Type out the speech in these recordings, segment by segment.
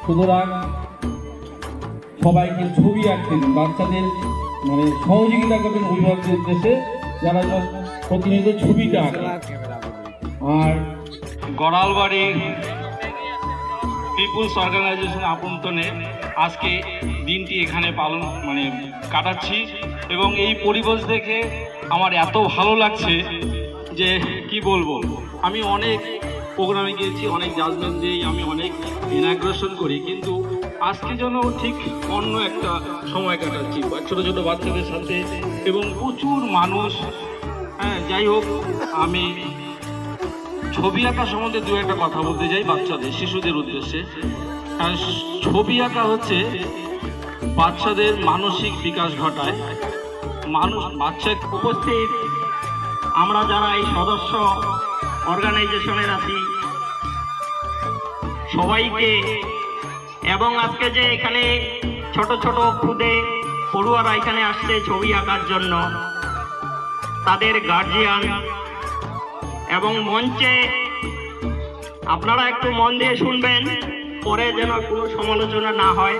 সুতরাং সবাইকে ছবি আঁকতেন, বাচ্চাদের মানে সহযোগিতা করবেন অভিভাবকদের উদ্দেশ্যে যারা প্রতিনিয়ত ছবিটা আঁকে। আর গড়ালবাড়ি পিপুলস অর্গানাইজেশন আপন্তনে আজকে দিনটি এখানে পালন কাটাচ্ছি এবং এই পরিবেশ দেখে আমার এত ভালো লাগছে যে কি বলবো। আমি অনেক প্রোগ্রামে গিয়েছি, অনেক জাজমেন্ট দিই, আমি অনেক ইনাগ্রেশন করি, কিন্তু আজকে যেন ঠিক অন্য একটা সময় কাটাচ্ছি ছোটো ছোটো বাচ্চাদের সাথে এবং প্রচুর মানুষ। যাই হোক, আমি ছবি আঁকা সম্বন্ধে দু একটা কথা বলতে চাই বাচ্চাদের, শিশুদের উদ্দেশ্যে। ছবি আঁকা হচ্ছে বাচ্চাদের মানসিক বিকাশ ঘটায়। বাচ্চা উপস্থিত আমরা যারা এই সদস্য অর্গানাইজেশনের আছি সবাইকে, এবং আজকে যে এখানে ছোট ছোট খুদে পড়ুয়ারা এখানে আসছে ছবি আঁকার জন্য, তাদের গার্জিয়ান এবং মঞ্চে আপনারা একটু মন দিয়ে শুনবেন, পরে যেন কোনো সমালোচনা না হয়।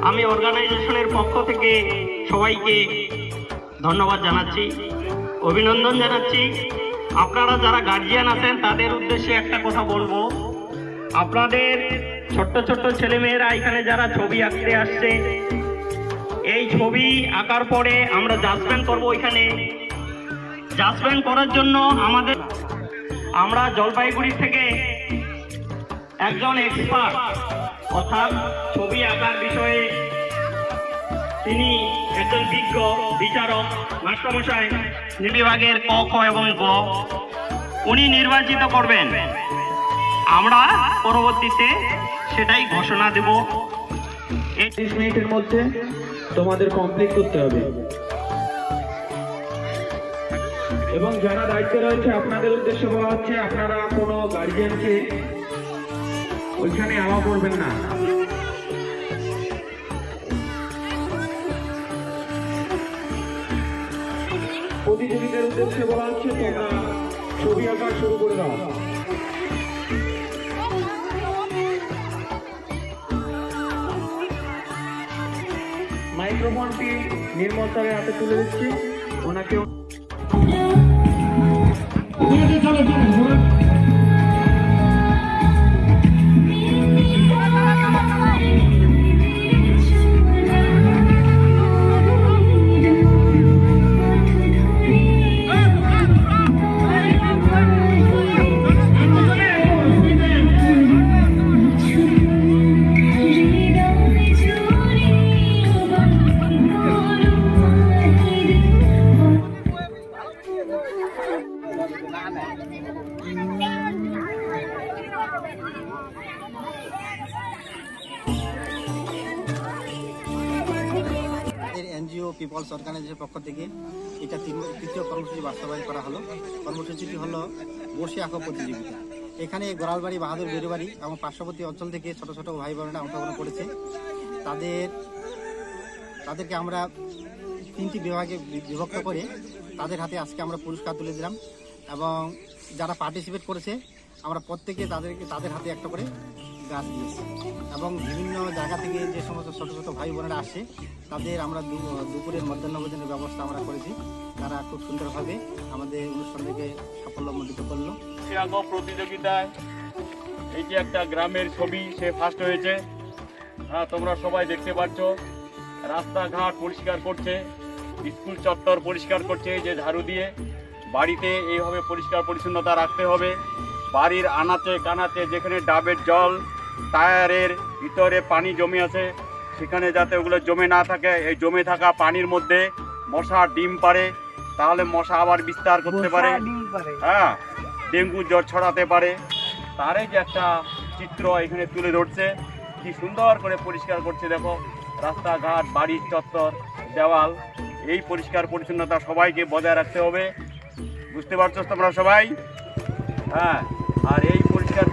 আমি অর্গানাইজেশনের পক্ষ থেকে সবাইকে ধন্যবাদ জানাচ্ছি, অভিনন্দন জানাচ্ছি। আপনারা যারা গার্জিয়ান আছেন তাদের উদ্দেশ্যে একটা কথা বলবো, আপনাদের ছোট্ট ছোট্ট ছেলেমেয়েরা এখানে যারা ছবি আঁকতে আসছে, এই ছবি আঁকার পরে আমরা জাজমেন্ট করবো। এখানে জাজমেন্ট করার জন্য আমরা জলপাইগুড়ি থেকে একজন এক্সপার্ট অর্থাৎ ছবি আঁকার বিষয়ে তিনি একজন বিজ্ঞ বিচারক মাস্টারমশাই বিভাগের ক, খ এবং গ উনি নির্বাচিত করবেন। আমরা পরবর্তীতে সেটাই ঘোষণা দেব। 30 মিনিটের মধ্যে তোমাদের কমপ্লিট করতে হবে এবং যারা দায়িত্বে রয়েছে আপনাদের উদ্দেশ্যে বলা হচ্ছে আপনারা কোনো গার্জিয়ানকে ওইখানে আওয়া করবেন না। প্রতিযোগীদের উদ্দেশ্যে বলা হচ্ছে তোমরা ছবি আঁকা শুরু করে দাও। মাইক্রোফোনটি নির্মল স্যারের হাতে তুলে দিচ্ছি, ওনাকে এনজিও পিপলস অর্গানাইজেশনের পক্ষ থেকে এটা তৃতীয় কর্মসূচি বাস্তবায়ন করা হলো। কর্মসূচিটি হলো বসে আঁকো প্রতিযোগিতা। এখানে গোড়ালবাড়ি, বাহাদুর বেরুবাড়ি এবং পার্শ্ববর্তী অঞ্চল থেকে ছোট ছোট ভাই বোনেরা অংশগ্রহণ করেছে। তাদেরকে আমরা 3টি বিভাগে বিভক্ত করে তাদের হাতে আজকে আমরা পুরস্কার তুলে দিলাম এবং যারা পার্টিসিপেট করেছে আমরা প্রত্যেকে তাদের হাতে একটা করে গাছ দিয়েছি এবং বিভিন্ন জায়গা থেকে যে সমস্ত ছোট ছোট ভাই বোনেরা আসছে তাদের আমরা দুপুরের মধ্যাহ্নভোজনের ব্যবস্থা আমরা করেছি। তারা খুব সুন্দরভাবে আমাদের অনুষ্ঠানটিকে সাফল্যমণ্ডিত করলো। প্রতিযোগিতায় এই যে একটা গ্রামের ছবি, সে ফার্স্ট হয়েছে। তোমরা সবাই দেখতে পাচ্ছ, রাস্তাঘাট পরিষ্কার করছে, স্কুল চত্বর পরিষ্কার করছে যে ঝাড়ু দিয়ে। বাড়িতে এইভাবে পরিষ্কার পরিচ্ছন্নতা রাখতে হবে। বাড়ির আনাচে কানাচে যেখানে ডাবের জল, টায়ারের ভিতরে পানি জমে আছে, সেখানে যাতে ওগুলো জমে না থাকে। এই জমে থাকা পানির মধ্যে মশা ডিম পারে, তাহলে মশা আবার বিস্তার করতে পারে, হ্যাঁ, ডেঙ্গু জ্বর ছড়াতে পারে। তারই যে একটা চিত্র এখানে তুলে ধরছে, কি সুন্দর করে পরিষ্কার করছে। দেখো, রাস্তাঘাট, বাড়ির চত্বর, দেওয়াল, এই পরিষ্কার পরিচ্ছন্নতা সবাইকে বজায় রাখতে হবে। বুঝতে পারছো তোমরা সবাই? হ্যাঁ, আর এই পরিষ্কার